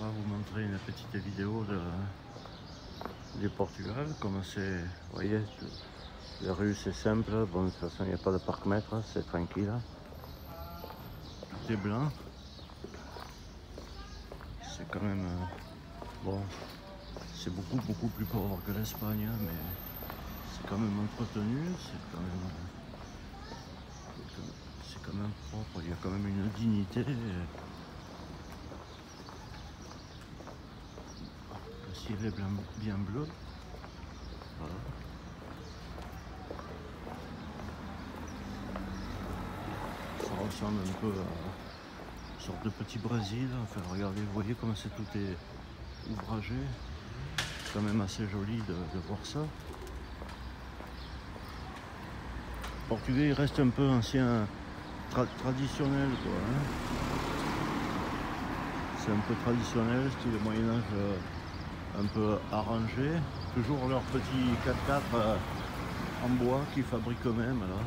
On va vous montrer une petite vidéo du Portugal, comme c'est, vous voyez, la rue c'est simple, bon de toute façon il n'y a pas de parc-mètre, c'est tranquille. Tout est blanc. C'est quand même, bon, c'est beaucoup plus pauvre que l'Espagne, mais c'est quand même entretenu, c'est quand même propre, il y a quand même une dignité. Le ciel est bien bleu. Voilà. Ça ressemble un peu à une sorte de petit Brésil. Enfin, regardez, vous voyez comment c'est tout est ouvragé. C'est quand même assez joli de voir ça. Le Portugais il reste un peu ancien, traditionnel quoi. Hein. C'est un peu traditionnel, style Moyen-Âge. Un peu arrangé, toujours leur petit 4x4 en bois qu'ils fabriquent eux-mêmes là.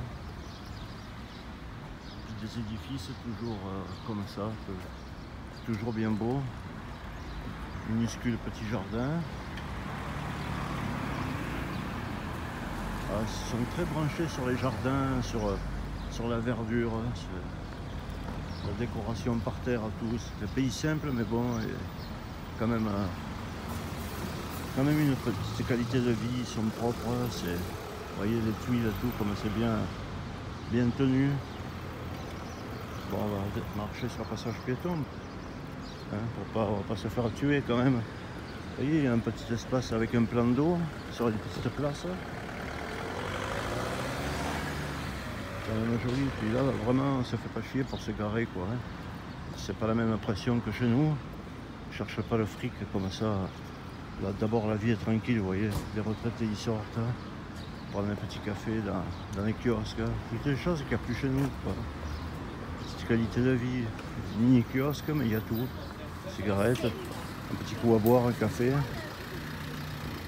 Des édifices toujours comme ça, toujours bien beau. Minuscule petit jardin. Ils sont très branchés sur les jardins, sur la verdure, sur la décoration par terre à tous. C'est un pays simple mais bon, et quand même une petite qualité de vie, ils sont propres, vous voyez les tuiles et tout, comme c'est bien tenu. Bon, on va marcher sur le passage piéton, hein, on va pas se faire tuer quand même. Vous voyez, il y a un petit espace avec un plan d'eau sur une petite place. C'est quand même joli, puis là vraiment on se fait pas chier pour se garer quoi. Hein. C'est pas la même impression que chez nous, je cherche pas le fric comme ça. Là, d'abord la vie est tranquille, vous voyez, les retraités ils sortent, prendre un petit café dans les kiosques, toutes les choses qu'il n'y a plus chez nous, quoi. Petite qualité de vie, mini kiosque, mais il y a tout, cigarettes, un petit coup à boire, un café,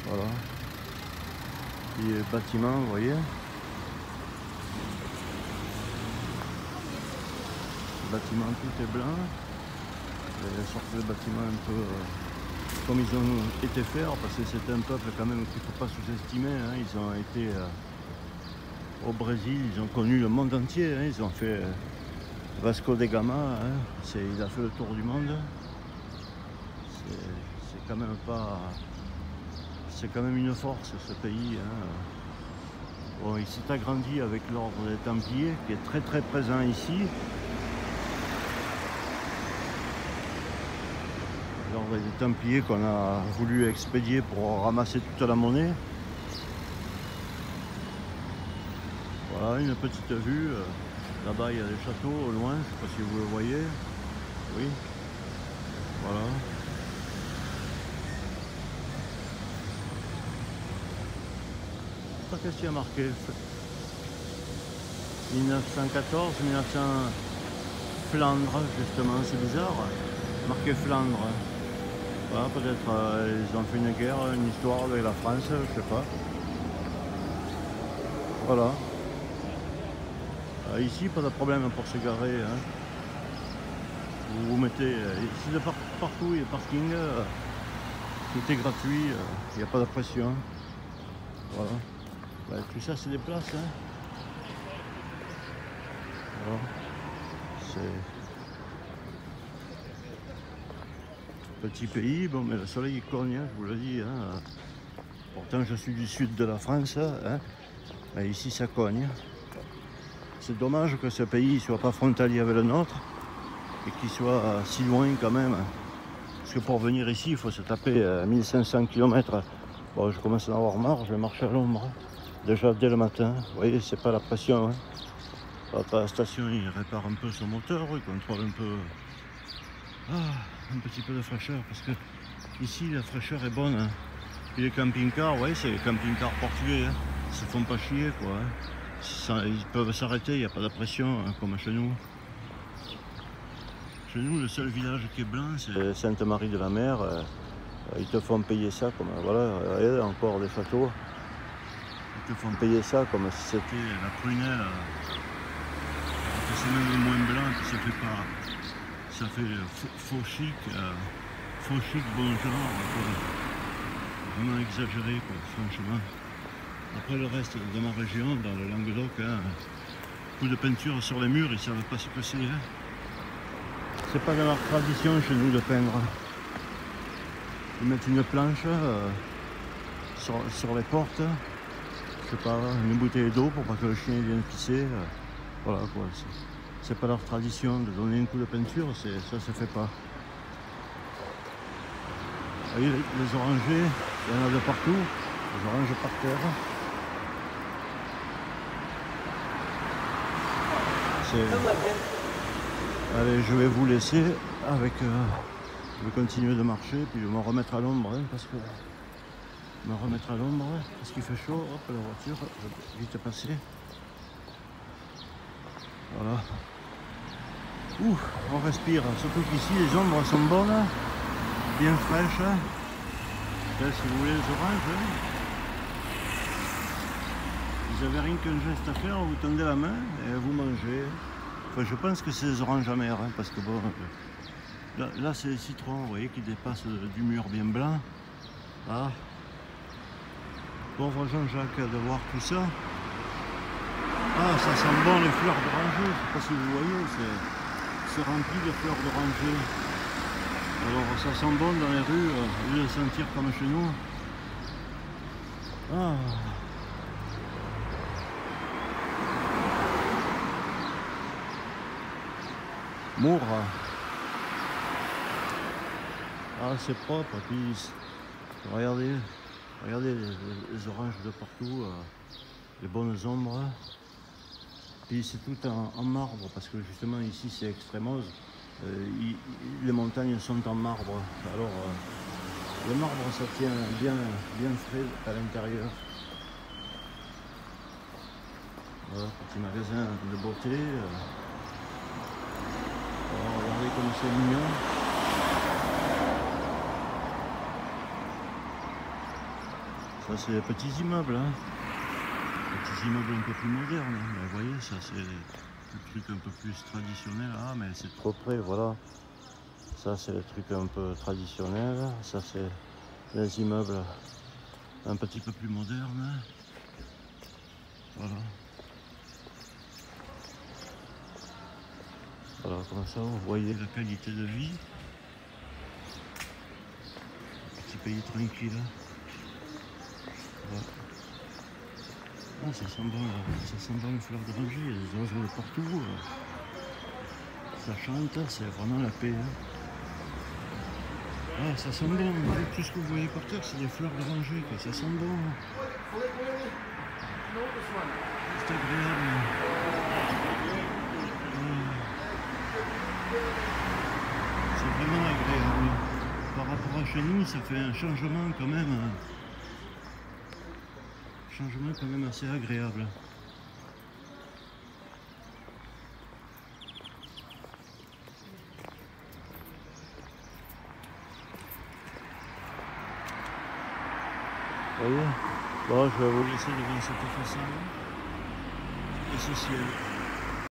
voilà. Puis bâtiment, vous voyez. Le bâtiment tout est blanc, et sortez le bâtiment un peu comme ils ont été faits, parce que c'est un peuple quand même qu'il ne faut pas sous-estimer. Hein. Ils ont été au Brésil, ils ont connu le monde entier. Hein. Ils ont fait Vasco da Gama, hein. Il a fait le tour du monde. C'est quand même pas, c'est quand même une force ce pays. Hein. Bon, il s'est agrandi avec l'ordre des Templiers qui est très présent ici. L'ordre des Templiers qu'on a voulu expédier pour ramasser toute la monnaie. Voilà une petite vue. Là-bas il y a des châteaux au loin, je ne sais pas si vous le voyez. Oui. Voilà. Qu'est-ce qu'il y a marqué 1914, 1900 Flandre justement, c'est bizarre. Marqué Flandre. Voilà, peut-être ils ont fait une guerre, une histoire avec la France, je sais pas. Voilà. Ici, pas de problème pour se garer. Hein. Vous mettez ici de partout, il y a parking, tout est gratuit, il n'y a pas de pression. Voilà. Tout ça, c'est des places. Hein. Voilà. C'est petit pays, bon mais le soleil il cogne, hein, je vous le dis. Hein. Pourtant je suis du sud de la France, hein. Mais ici ça cogne. C'est dommage que ce pays ne soit pas frontalier avec le nôtre et qu'il soit si loin quand même. Parce que pour venir ici, il faut se taper 1500 km. Bon, je commence à en avoir marre, je vais marcher à l'ombre. Déjà dès le matin, vous voyez, c'est pas la pression. Hein. À la station, il répare un peu son moteur, il contrôle un peu. Un petit peu de fraîcheur parce que ici la fraîcheur est bonne. Hein. Puis les camping-cars, ouais, c'est les camping-cars portugais, hein. Ils se font pas chier quoi. Hein. Ils peuvent s'arrêter, il n'y a pas de pression hein, comme chez nous. Chez nous, le seul village qui est blanc, c'est Sainte-Marie-de-la-Mer. Ils te font payer ça comme voilà, regardez, encore des châteaux. Ils te font payer ça comme si c'était la prunelle. C'est même moins blanc, puis ça fait pas. Ça fait faux chic, faux chic, bon genre, quoi. Vraiment exagéré, quoi, franchement. Après le reste de ma région, dans le Languedoc, hein, coup de peinture sur les murs, ils ne savent pas ce que c'est. Hein. C'est pas dans leur tradition chez nous de peindre. Ils mettent une planche sur les portes, je sais pas, une bouteille d'eau pour pas que le chien vienne pisser. Voilà quoi. C'est pas leur tradition de donner un coup de peinture, ça se fait pas. Vous voyez les orangers, il y en a de partout, les oranges par terre. Allez, je vais vous laisser avec. Je vais continuer de marcher, puis je vais me remettre à l'ombre, hein, parce que. Me remettre à l'ombre, parce qu'il fait chaud. Hop, la voiture, je vais vite passer. Voilà. Ouh, on respire. Surtout qu'ici, les ombres sont bonnes, bien fraîches. Là, si vous voulez les oranges, vous n'avez rien qu'un geste à faire, vous tendez la main et vous mangez. Enfin, je pense que c'est des oranges amères, hein, parce que bon, là c'est les citrons, vous voyez, qui dépassent du mur bien blanc. Ah, pauvre Jean-Jacques de voir tout ça. Ah, ça sent bon les fleurs d'oranger, je ne sais pas si vous voyez, c'est rempli de fleurs d'oranger. Alors ça sent bon dans les rues, au lieu de sentir comme chez nous. Ah. Mourre. Ah, c'est propre, puis regardez les oranges de partout, les bonnes ombres. Puis c'est tout en marbre, parce que justement ici c'est Extremoz. Les montagnes sont en marbre, alors le marbre ça tient bien frais à l'intérieur. Voilà, petit magasin de beauté. Alors, regardez comme c'est mignon. Ça c'est les petits immeubles, hein. Petits immeubles un peu plus modernes, hein. Mais vous voyez, ça c'est le truc un peu plus traditionnel. Ah mais c'est trop près, voilà. Ça c'est le truc un peu traditionnel. Ça c'est les immeubles un petit peu plus modernes. Voilà. Voilà, comme ça vous voyez la qualité de vie. Petit pays tranquille. Voilà. Oh, ça sent bon les fleurs d'oranger, il y a des oiseaux de partout. Ça chante, c'est vraiment la paix. Hein. Ah, ça sent bon, tout ce que vous voyez par terre, c'est des fleurs d'oranger, ça sent bon. C'est agréable. C'est vraiment agréable. Par rapport à chez nous, ça fait un changement quand même. Changement quand même assez agréable. Vous voyez? Bon, je vais vous laisser devant cette façade et ce ciel.